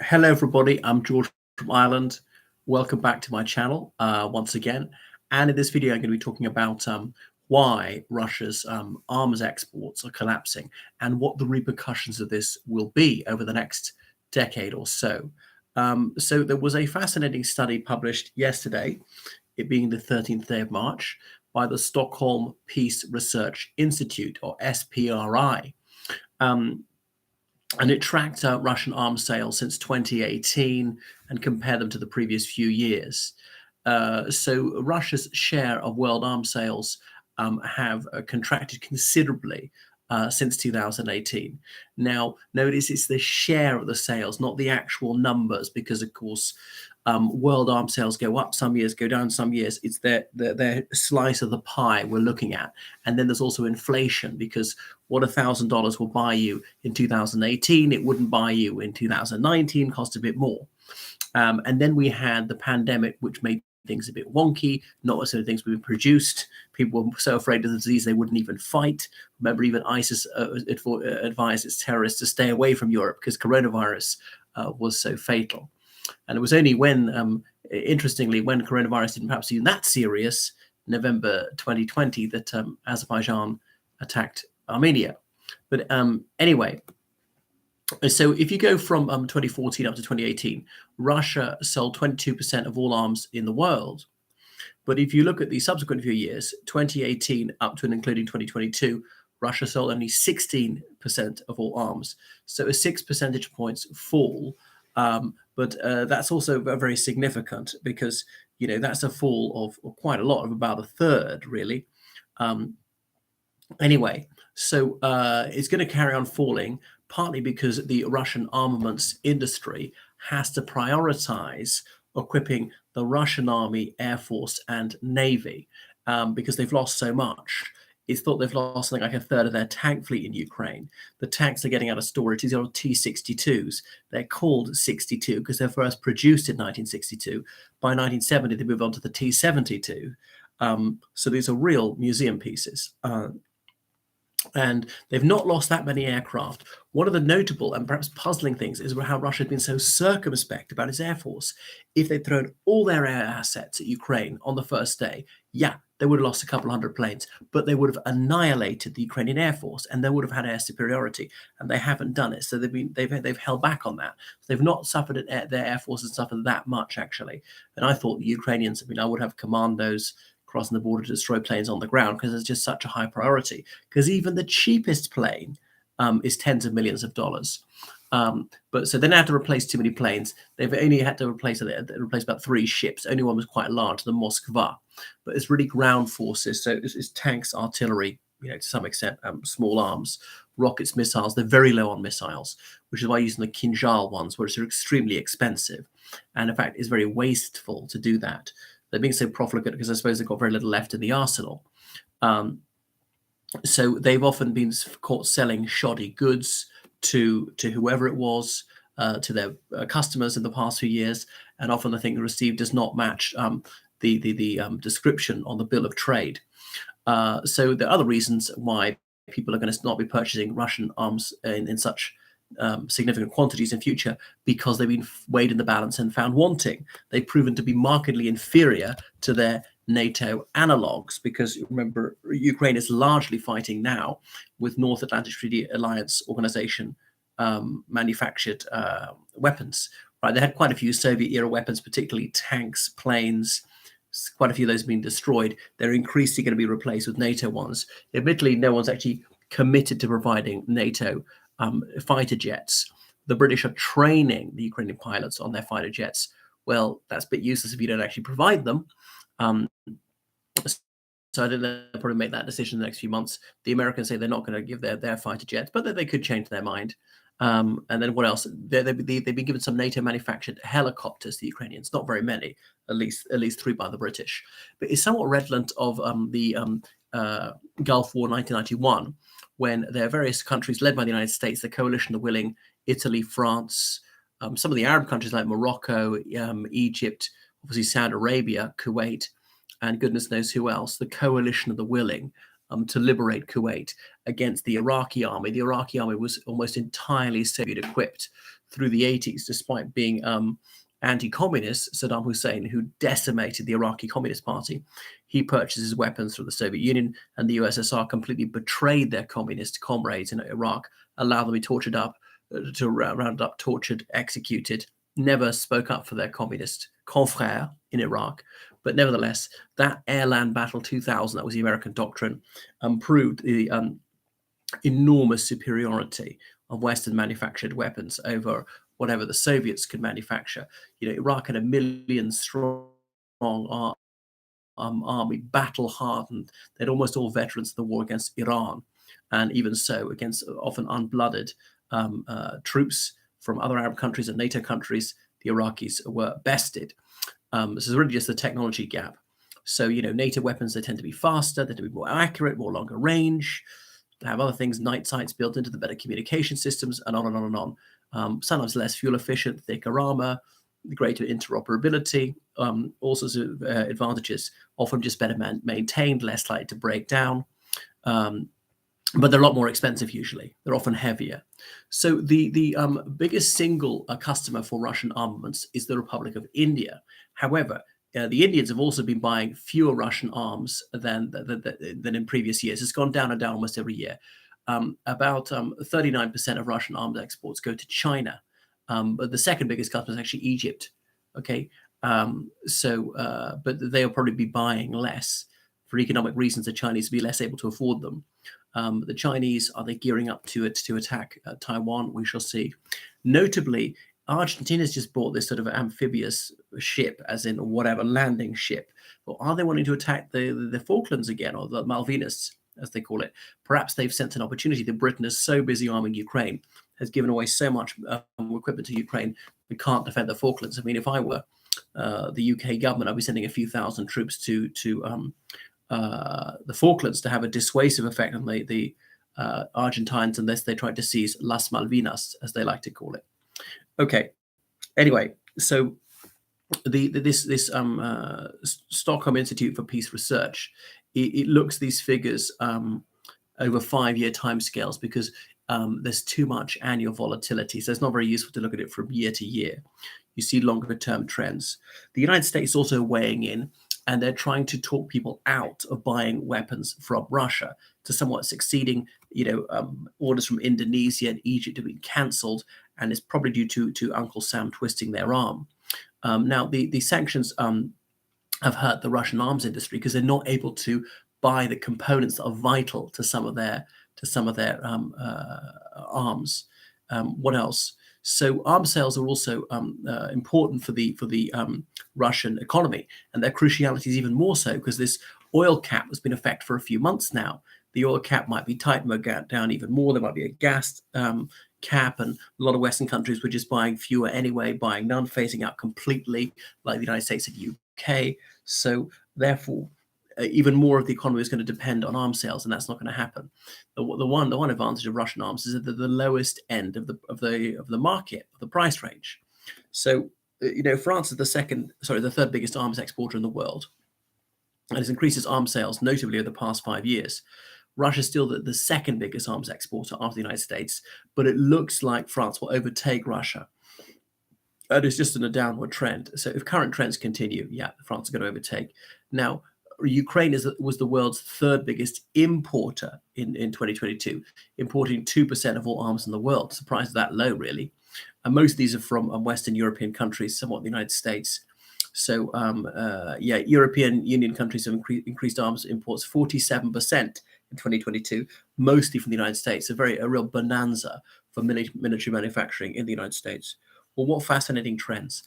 Hello, everybody. I'm George from Ireland. Welcome back to my channel once again. And in this video, I'm going to be talking about why Russia's arms exports are collapsing and what the repercussions of this will be over the next decade or so. So there was a fascinating study published yesterday, it being the 13th day of March, by the Stockholm Peace Research Institute, or SPRI. And it tracked Russian arms sales since 2018 and compared them to the previous few years. So Russia's share of world arms sales have contracted considerably since 2018. Now, notice it's the share of the sales, not the actual numbers, because of course, world arms sales go up some years, go down some years. It's their slice of the pie we're looking at. And then there's also inflation, because what $1,000 will buy you in 2018, it wouldn't buy you in 2019, cost a bit more. And then we had the pandemic, which made things a bit wonky. Not necessarily things being produced. People were so afraid of the disease they wouldn't even fight. Remember, even ISIS advised its terrorists to stay away from Europe because coronavirus was so fatal. And it was only when, interestingly, when coronavirus didn't perhaps seem that serious, November 2020, that Azerbaijan attacked Armenia. But anyway, so if you go from 2014 up to 2018, Russia sold 22% of all arms in the world. But if you look at the subsequent few years, 2018 up to and including 2022, Russia sold only 16% of all arms. So a 6 percentage points fall. But that's also very significant because, you know, that's a fall of quite a lot, of about a third, really. Anyway, so it's going to carry on falling, partly because the Russian armaments industry has to prioritize equipping the Russian Army, Air Force, and Navy because they've lost so much. It's thought they've lost something like a third of their tank fleet in Ukraine. The tanks are getting out of storage. These are T-62s. They're called 62 because they're first produced in 1962. By 1970, they moved on to the T-72. So these are real museum pieces. And they've not lost that many aircraft. One of the notable and perhaps puzzling things is how Russia had been so circumspect about its air force. If they'd thrown all their air assets at Ukraine on the first day, yeah, they would have lost a couple hundred planes, but they would have annihilated the Ukrainian air force, and they would have had air superiority. And they haven't done it, so they've held back on that. They've not suffered their air force has suffered that much, actually. And I thought the Ukrainians, I would have commandos crossing the border to destroy planes on the ground because it's just such a high priority. Because even the cheapest plane is tens of millions of dollars. But so they didn't have to replace too many planes. They've only had to replace about 3 ships. Only one was quite large, the Moskva. But it's really ground forces. So it's tanks, artillery, to some extent, small arms, rockets, missiles. They're very low on missiles, which is why using the Kinzhal ones, which are extremely expensive. And in fact, it's very wasteful to do that. They're being so profligate because I suppose they've got very little left in the arsenal. So they've often been caught selling shoddy goods to whoever it was, to their customers in the past few years, and often the thing received does not match the description on the bill of trade. So there are other reasons why people are going to not be purchasing Russian arms in such significant quantities in future, because they've been weighed in the balance and found wanting. They've proven to be markedly inferior to their NATO analogues, because remember, Ukraine is largely fighting now with North Atlantic Treaty Alliance Organization manufactured weapons. Right, they had quite a few Soviet-era weapons, particularly tanks, planes. Quite a few of those have been destroyed. They're increasingly going to be replaced with NATO ones. Admittedly, no one's actually committed to providing NATO fighter jets. The British are training the Ukrainian pilots on their fighter jets. Well, that's a bit useless if you don't actually provide them. So I don't know, they'll probably make that decision in the next few months. The Americans say they're not going to give their fighter jets, but they could change their mind. And then what else? They've been given some NATO manufactured helicopters, the Ukrainians, not very many, at least 3 by the British. But it's somewhat redolent of the Gulf War 1991, when there are various countries led by the United States, the Coalition of the Willing, Italy, France, some of the Arab countries like Morocco, Egypt, obviously Saudi Arabia, Kuwait, and goodness knows who else, the Coalition of the Willing, to liberate Kuwait against the Iraqi army. The Iraqi army was almost entirely Soviet equipped through the 80s, despite being anti-communist. Saddam Hussein, who decimated the Iraqi Communist Party, he purchases weapons from the Soviet Union, and the USSR completely betrayed their communist comrades in Iraq, allowed them to be tortured up, rounded up, tortured, executed, never spoke up for their communist confrères in Iraq. But nevertheless, that air-land battle 2000, that was the American doctrine, proved the enormous superiority of Western manufactured weapons over whatever the Soviets could manufacture. Iraq had a million-strong army, battle-hardened. They'd almost all veterans of the war against Iran, and even so, against often unblooded troops from other Arab countries and NATO countries, the Iraqis were bested. This is really just the technology gap. So, NATO weapons, they tend to be faster, they tend to be more accurate, more longer range. They have other things, night sights built into the better communication systems, and on and on and on. Sometimes less fuel efficient, thicker armor, greater interoperability, all sorts of advantages, often just better maintained, less likely to break down. But they're a lot more expensive usually. They're often heavier. So the biggest single customer for Russian armaments is the Republic of India. However, the Indians have also been buying fewer Russian arms than in previous years. It's gone down and down almost every year. About 39% of Russian arms exports go to China, but the second biggest customer is actually Egypt. Okay, but they'll probably be buying less for economic reasons. The Chinese will be less able to afford them. The Chinese, are they gearing up to attack Taiwan? We shall see. Notably, Argentina's just bought this sort of amphibious ship, as in whatever, landing ship. Or are they wanting to attack the Falklands again, or the Malvinas, as they call it? Perhaps they've sent an opportunity that Britain is so busy arming Ukraine, has given away so much equipment to Ukraine, we can't defend the Falklands. I mean, if I were the UK government, I'd be sending a few thousand troops to the Falklands to have a dissuasive effect on the Argentines, unless they tried to seize Las Malvinas, as they like to call it. Okay. Anyway, so this Stockholm Institute for Peace Research, it looks these figures over 5-year timescales because there's too much annual volatility. So it's not very useful to look at it from year to year. You see longer term trends. The United States also weighing in, and they're trying to talk people out of buying weapons from Russia, to somewhat succeeding. Orders from Indonesia and Egypt have been cancelled, and it's probably due to Uncle Sam twisting their arm. Now, the sanctions have hurt the Russian arms industry because they're not able to buy the components that are vital to some of their arms. What else? So arms sales are also important for the Russian economy, and their cruciality is even more so because this oil cap has been in effect for a few months now. The oil cap might be tightened down even more. There might be a gas cap, and a lot of Western countries were just buying fewer anyway, buying none, phasing out completely, like the United States and UK. So therefore, even more of the economy is going to depend on arms sales, and that's not going to happen. The one advantage of Russian arms is that they're the lowest end of the market, of the price range. So France is the third biggest arms exporter in the world, and has increased its arms sales notably over the past 5 years. Russia is still the second biggest arms exporter after the United States, but it looks like France will overtake Russia. And it's just in a downward trend. So if current trends continue, France is going to overtake. Now, Ukraine was the world's third biggest importer in 2022, importing 2% of all arms in the world. Surprised that low, really. And most of these are from Western European countries, somewhat the United States. So, European Union countries have increased arms imports 47% in 2022, mostly from the United States. A real bonanza for military manufacturing in the United States. Well, what fascinating trends.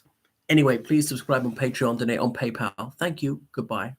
Anyway, please subscribe on Patreon, donate on PayPal. Thank you. Goodbye.